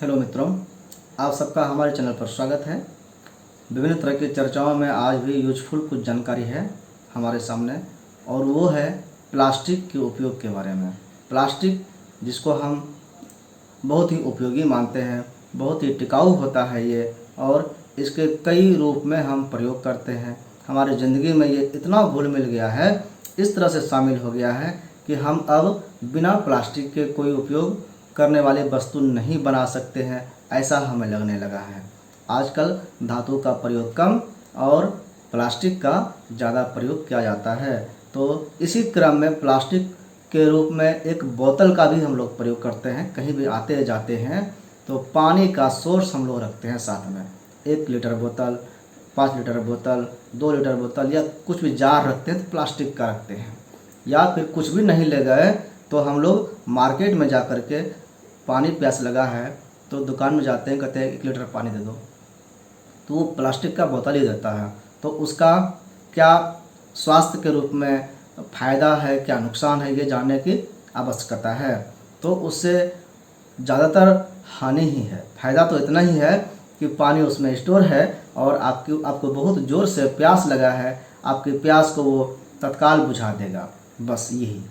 Hello मित्रों, आप सबका हमारे चैनल पर स्वागत है। विभिन्न तरह की चर्चाओं में आज भी यूजफुल कुछ जानकारी है हमारे सामने, और वो है प्लास्टिक के उपयोग के बारे में। प्लास्टिक जिसको हम बहुत ही उपयोगी मानते हैं, बहुत ही टिकाऊ होता है ये, और इसके कई रूप में हम प्रयोग करते हैं। हमारी ज़िंदगी में ये इतना घुल मिल गया है, इस तरह से शामिल हो गया है कि हम अब बिना प्लास्टिक के कोई उपयोग करने वाली वस्तु नहीं बना सकते हैं, ऐसा हमें लगने लगा है। आजकल धातु का प्रयोग कम और प्लास्टिक का ज़्यादा प्रयोग किया जाता है। तो इसी क्रम में प्लास्टिक के रूप में एक बोतल का भी हम लोग प्रयोग करते हैं। कहीं भी आते जाते हैं तो पानी का सोर्स हम लोग रखते हैं साथ में। 1 लीटर बोतल, 5 लीटर बोतल, 2 लीटर बोतल या कुछ भी जार रखते हैं तो प्लास्टिक का रखते हैं। या फिर कुछ भी नहीं ले गए तो हम लोग मार्केट में जा कर के पानी प्यास लगा है तो दुकान में जाते हैं, कहते हैं 1 लीटर पानी दे दो, तो वो प्लास्टिक का बोतल ही देता है। तो उसका क्या स्वास्थ्य के रूप में फ़ायदा है, क्या नुकसान है, ये जानने की आवश्यकता है। तो उससे ज़्यादातर हानि ही है। फ़ायदा तो इतना ही है कि पानी उसमें स्टोर है और आपको बहुत ज़ोर से प्यास लगा है, आपकी प्यास को वो तत्काल बुझा देगा। बस यही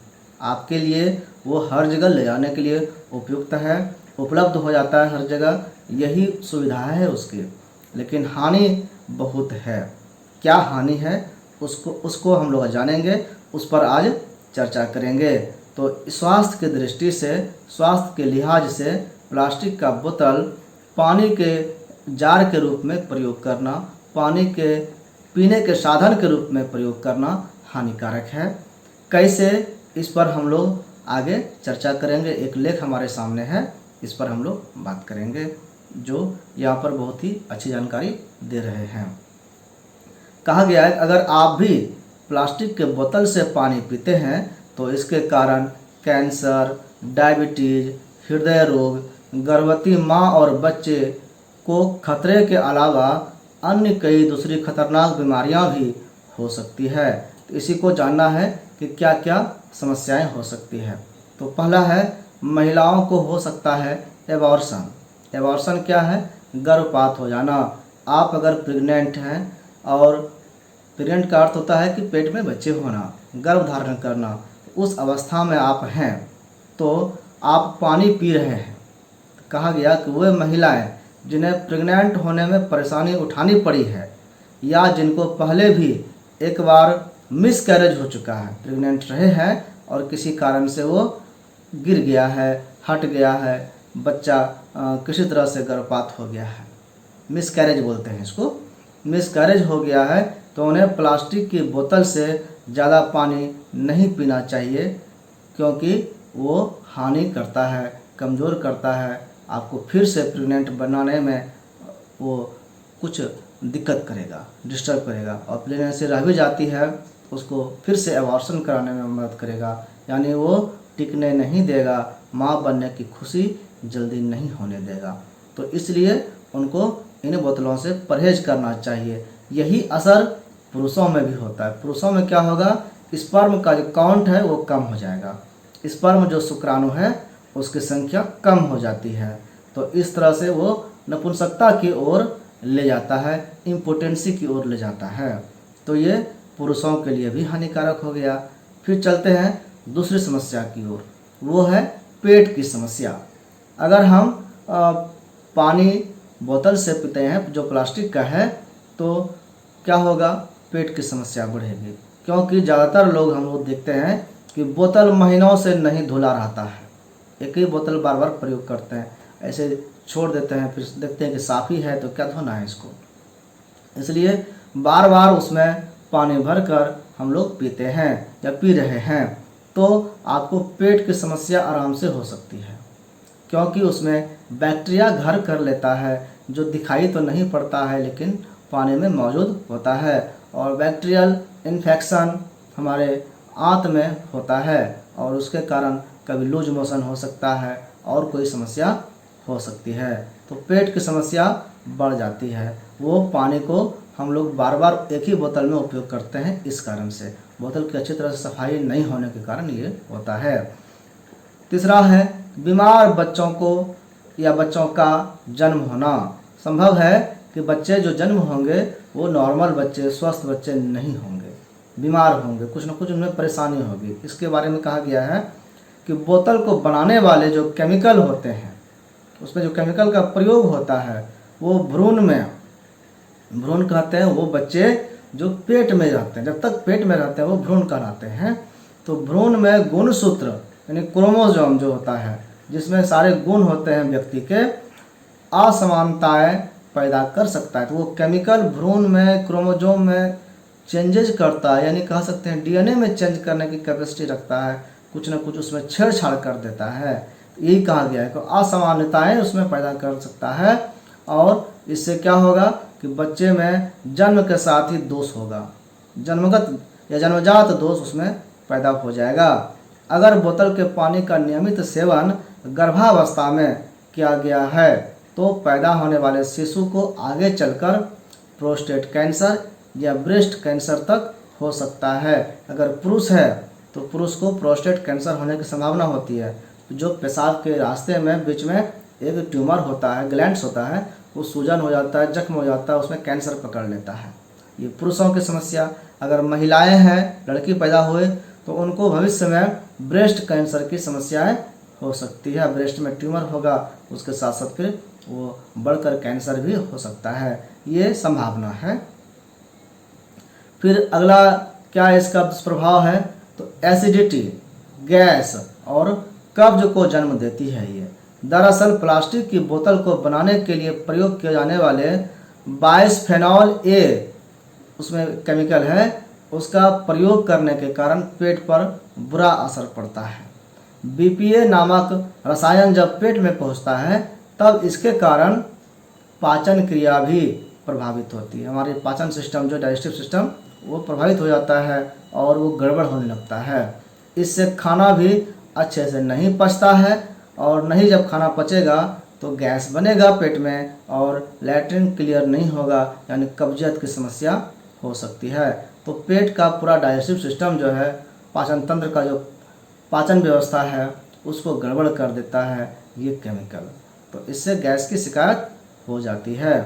आपके लिए वो हर जगह ले जाने के लिए उपयुक्त है, उपलब्ध हो जाता है हर जगह, यही सुविधा है उसकी। लेकिन हानि बहुत है। क्या हानि है उसको हम लोग जानेंगे, उस पर आज चर्चा करेंगे। तो स्वास्थ्य की दृष्टि से, स्वास्थ्य के लिहाज से प्लास्टिक का बोतल पानी के जार के रूप में प्रयोग करना, पानी के पीने के साधन के रूप में प्रयोग करना हानिकारक है। कैसे, इस पर हम लोग आगे चर्चा करेंगे। एक लेख हमारे सामने है, इस पर हम लोग बात करेंगे, जो यहाँ पर बहुत ही अच्छी जानकारी दे रहे हैं। कहा गया है अगर आप भी प्लास्टिक के बोतल से पानी पीते हैं तो इसके कारण कैंसर, डायबिटीज, हृदय रोग, गर्भवती माँ और बच्चे को खतरे के अलावा अन्य कई दूसरी खतरनाक बीमारियां भी हो सकती है। तो इसी को जानना है कि क्या क्या समस्याएं हो सकती है। तो पहला है, महिलाओं को हो सकता है एबॉर्शन। एबॉर्शन क्या है? गर्भपात हो जाना। आप अगर प्रेग्नेंट हैं, और प्रेग्नेंट का अर्थ होता है कि पेट में बच्चे होना, गर्भ धारण करना, उस अवस्था में आप हैं तो आप पानी पी रहे हैं। कहा गया कि वह महिलाएं जिन्हें प्रेग्नेंट होने में परेशानी उठानी पड़ी है, या जिनको पहले भी एक बार मिसकैरेज हो चुका है, प्रेग्नेंट रहे हैं और किसी कारण से वो गिर गया है, हट गया है, बच्चा किसी तरह से गर्भपात हो गया है, मिसकैरेज बोलते हैं इसको, मिसकैरेज हो गया है, तो उन्हें प्लास्टिक की बोतल से ज़्यादा पानी नहीं पीना चाहिए, क्योंकि वो हानि करता है, कमज़ोर करता है, आपको फिर से प्रेग्नेंट बनाने में वो कुछ दिक्कत करेगा, डिस्टर्ब करेगा, और प्रेगनेंसी रह भी जाती है उसको फिर से एबॉर्शन कराने में मदद करेगा, यानी वो टिकने नहीं देगा, माँ बनने की खुशी जल्दी नहीं होने देगा। तो इसलिए उनको इन बोतलों से परहेज करना चाहिए। यही असर पुरुषों में भी होता है। पुरुषों में क्या होगा? स्पर्म का जो काउंट है वो कम हो जाएगा, स्पर्म जो शुक्राणु है उसकी संख्या कम हो जाती है। तो इस तरह से वो नपुंसकता की ओर ले जाता है, इम्पोटेंसी की ओर ले जाता है। तो ये पुरुषों के लिए भी हानिकारक हो गया। फिर चलते हैं दूसरी समस्या की ओर, वो है पेट की समस्या। अगर हम पानी बोतल से पीते हैं जो प्लास्टिक का है तो क्या होगा? पेट की समस्या बढ़ेगी, क्योंकि ज़्यादातर लोग हम लोग देखते हैं कि बोतल महीनों से नहीं धुला रहता है, एक ही बोतल बार बार प्रयोग करते हैं, ऐसे छोड़ देते हैं, फिर देखते हैं कि साफ़ी है तो क्या धोना है इसको, इसलिए बार बार उसमें पानी भरकर हम लोग पीते हैं या पी रहे हैं, तो आपको पेट की समस्या आराम से हो सकती है, क्योंकि उसमें बैक्टीरिया घर कर लेता है, जो दिखाई तो नहीं पड़ता है लेकिन पानी में मौजूद होता है, और बैक्टीरियल इन्फेक्शन हमारे आंत में होता है, और उसके कारण कभी लूज मोशन हो सकता है और कोई समस्या हो सकती है। तो पेट की समस्या बढ़ जाती है। वो पानी को हम लोग बार बार एक ही बोतल में उपयोग करते हैं, इस कारण से बोतल की अच्छी तरह से सफाई नहीं होने के कारण ये होता है। तीसरा है, बीमार बच्चों को या बच्चों का जन्म होना। संभव है कि बच्चे जो जन्म होंगे वो नॉर्मल बच्चे, स्वस्थ बच्चे नहीं होंगे, बीमार होंगे, कुछ न कुछ उनमें परेशानी होगी। इसके बारे में कहा गया है कि बोतल को बनाने वाले जो केमिकल होते हैं, उसमें जो केमिकल का प्रयोग होता है वो भ्रूण में, भ्रूण कहते हैं वो बच्चे जो पेट में रहते हैं, जब तक पेट में रहते हैं वो भ्रूण कहलाते हैं। तो भ्रूण में गुणसूत्र यानी क्रोमोसोम जो होता है, जिसमें सारे गुण होते हैं व्यक्ति के, असमानताएं पैदा कर सकता है। तो वो केमिकल भ्रूण में, क्रोमोसोम में चेंजेज करता है, यानी कह सकते हैं डीएनए में चेंज करने की कैपेसिटी रखता है, कुछ न कुछ उसमें छेड़छाड़ कर देता है। यही कहा गया है कि असमानताएं उसमें पैदा कर सकता है, और इससे क्या होगा कि बच्चे में जन्म के साथ ही दोष होगा, जन्मगत या जन्मजात दोष उसमें पैदा हो जाएगा। अगर बोतल के पानी का नियमित सेवन गर्भावस्था में किया गया है तो पैदा होने वाले शिशु को आगे चलकर प्रोस्टेट कैंसर या ब्रेस्ट कैंसर तक हो सकता है। अगर पुरुष है तो पुरुष को प्रोस्टेट कैंसर होने की संभावना होती है। जो पेशाब के रास्ते में बीच में एक ट्यूमर होता है, ग्लैंड्स होता है, वो सूजन हो जाता है, जख्म हो जाता है, उसमें कैंसर पकड़ लेता है। ये पुरुषों की समस्या। अगर महिलाएं हैं, लड़की पैदा हुए, तो उनको भविष्य में ब्रेस्ट कैंसर की समस्याएं हो सकती है। ब्रेस्ट में ट्यूमर होगा, उसके साथ साथ फिर वो बढ़कर कैंसर भी हो सकता है, ये संभावना है। फिर अगला क्या इसका दुष्प्रभाव है, तो एसिडिटी, गैस और कब्ज को जन्म देती है ये। दरअसल प्लास्टिक की बोतल को बनाने के लिए प्रयोग किए जाने वाले बाइस्फेनॉल ए, उसमें केमिकल है, उसका प्रयोग करने के कारण पेट पर बुरा असर पड़ता है। बीपीए नामक रसायन जब पेट में पहुंचता है तब इसके कारण पाचन क्रिया भी प्रभावित होती है। हमारे पाचन सिस्टम, जो डाइजेस्टिव सिस्टम, वो प्रभावित हो जाता है और वो गड़बड़ होने लगता है। इससे खाना भी अच्छे से नहीं पचता है, और नहीं जब खाना पचेगा तो गैस बनेगा पेट में और लैट्रिन क्लियर नहीं होगा, यानी कब्जियत की समस्या हो सकती है। तो पेट का पूरा डाइजेस्टिव सिस्टम जो है, पाचन तंत्र का जो पाचन व्यवस्था है, उसको गड़बड़ कर देता है ये केमिकल। तो इससे गैस की शिकायत हो जाती है।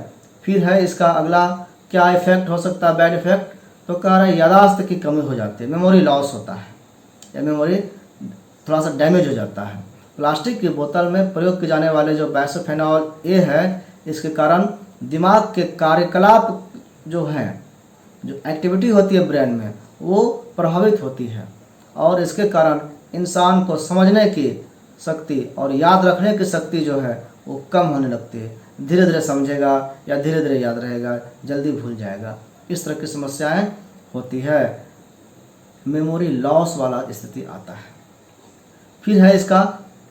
फिर है इसका अगला क्या इफेक्ट हो सकता है, बैड इफेक्ट, तो कह रहा है यादाश्त की कमी हो जाती है, मेमोरी लॉस होता है, या मेमोरी थोड़ा सा डैमेज हो जाता है। प्लास्टिक की बोतल में प्रयोग किए जाने वाले जो बाइस्फेनॉल ए है, इसके कारण दिमाग के कार्यकलाप जो हैं, जो एक्टिविटी होती है ब्रेन में, वो प्रभावित होती है, और इसके कारण इंसान को समझने की शक्ति और याद रखने की शक्ति जो है वो कम होने लगती है। धीरे धीरे समझेगा या धीरे धीरे याद रहेगा, जल्दी भूल जाएगा, इस तरह की समस्याएं होती है। मेमोरी लॉस वाला स्थिति आता है। फिर है इसका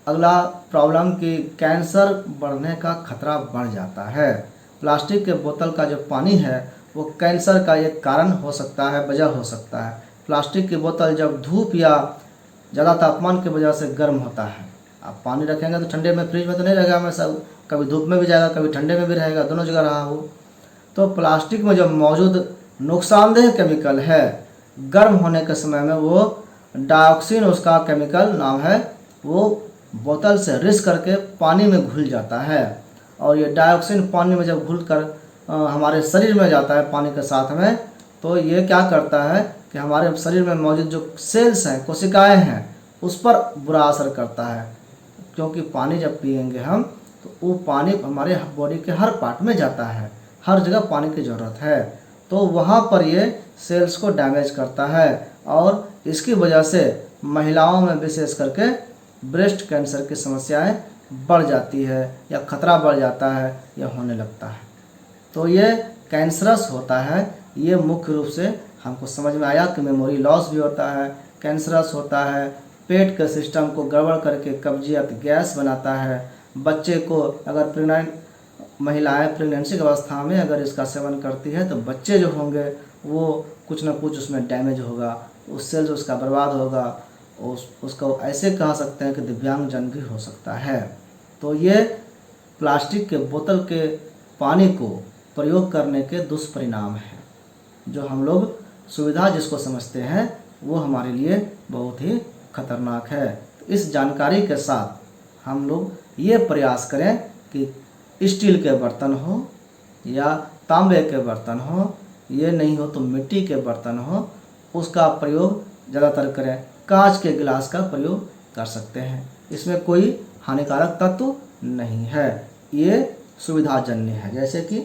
अगला प्रॉब्लम कि कैंसर बढ़ने का खतरा बढ़ जाता है। प्लास्टिक के बोतल का जो पानी है वो कैंसर का एक कारण हो सकता है, वजह हो सकता है। प्लास्टिक की बोतल जब धूप या ज़्यादा तापमान की वजह से गर्म होता है, आप पानी रखेंगे तो ठंडे में, फ्रिज में तो नहीं रहेगा हमेशा, कभी धूप में भी जाएगा, कभी ठंडे में भी रहेगा, दोनों जगह रहा हो। तो प्लास्टिक में जो मौजूद नुकसानदेह केमिकल है, गर्म होने के समय में वो डायोक्सिन, उसका केमिकल नाम है, वो बोतल से रिस करके पानी में घुल जाता है, और ये डायोक्सिन पानी में जब घुल कर हमारे शरीर में जाता है पानी के साथ में, तो ये क्या करता है कि हमारे शरीर में मौजूद जो सेल्स हैं, कोशिकाएं हैं, उस पर बुरा असर करता है। क्योंकि पानी जब पिएंगे हम, तो वो पानी हमारे बॉडी के हर पार्ट में जाता है, हर जगह पानी की ज़रूरत है, तो वहाँ पर ये सेल्स को डैमेज करता है, और इसकी वजह से महिलाओं में विशेष करके ब्रेस्ट कैंसर की समस्याएं बढ़ जाती है, या खतरा बढ़ जाता है, या होने लगता है। तो ये कैंसरस होता है। ये मुख्य रूप से हमको समझ में आया कि मेमोरी लॉस भी होता है, कैंसरस होता है, पेट के सिस्टम को गड़बड़ करके कब्जियत, गैस बनाता है। बच्चे को अगर महिलाएं प्रेगनेंसी की अवस्था में अगर इसका सेवन करती है तो बच्चे जो होंगे वो कुछ ना कुछ उसमें डैमेज होगा, उससे जो उसका बर्बाद होगा, उसको ऐसे कह सकते हैं कि दिव्यांगजन भी हो सकता है। तो ये प्लास्टिक के बोतल के पानी को प्रयोग करने के दुष्परिणाम हैं, जो हम लोग सुविधा जिसको समझते हैं वो हमारे लिए बहुत ही खतरनाक है। तो इस जानकारी के साथ हम लोग ये प्रयास करें कि स्टील के बर्तन हो या तांबे के बर्तन हो, ये नहीं हो तो मिट्टी के बर्तन हो, उसका प्रयोग ज़्यादातर करें। कांच के गिलास का प्रयोग कर सकते हैं, इसमें कोई हानिकारक तत्व नहीं है, ये सुविधाजन्य है। जैसे कि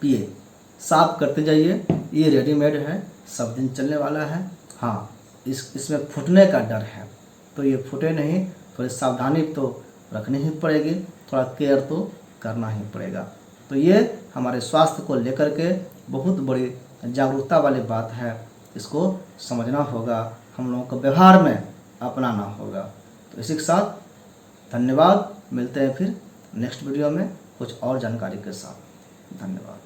पिए, साफ करते जाइए, ये रेडीमेड है, सब दिन चलने वाला है। हाँ, इसमें फूटने का डर है, तो ये फूटे नहीं, थोड़ी सावधानी तो रखनी ही पड़ेगी, थोड़ा केयर तो करना ही पड़ेगा। तो ये हमारे स्वास्थ्य को लेकर के बहुत बड़ी जागरूकता वाली बात है, इसको समझना होगा, हम लोगों को व्यवहार में अपनाना होगा। तो इसी के साथ धन्यवाद, मिलते हैं फिर नेक्स्ट वीडियो में कुछ और जानकारी के साथ। धन्यवाद।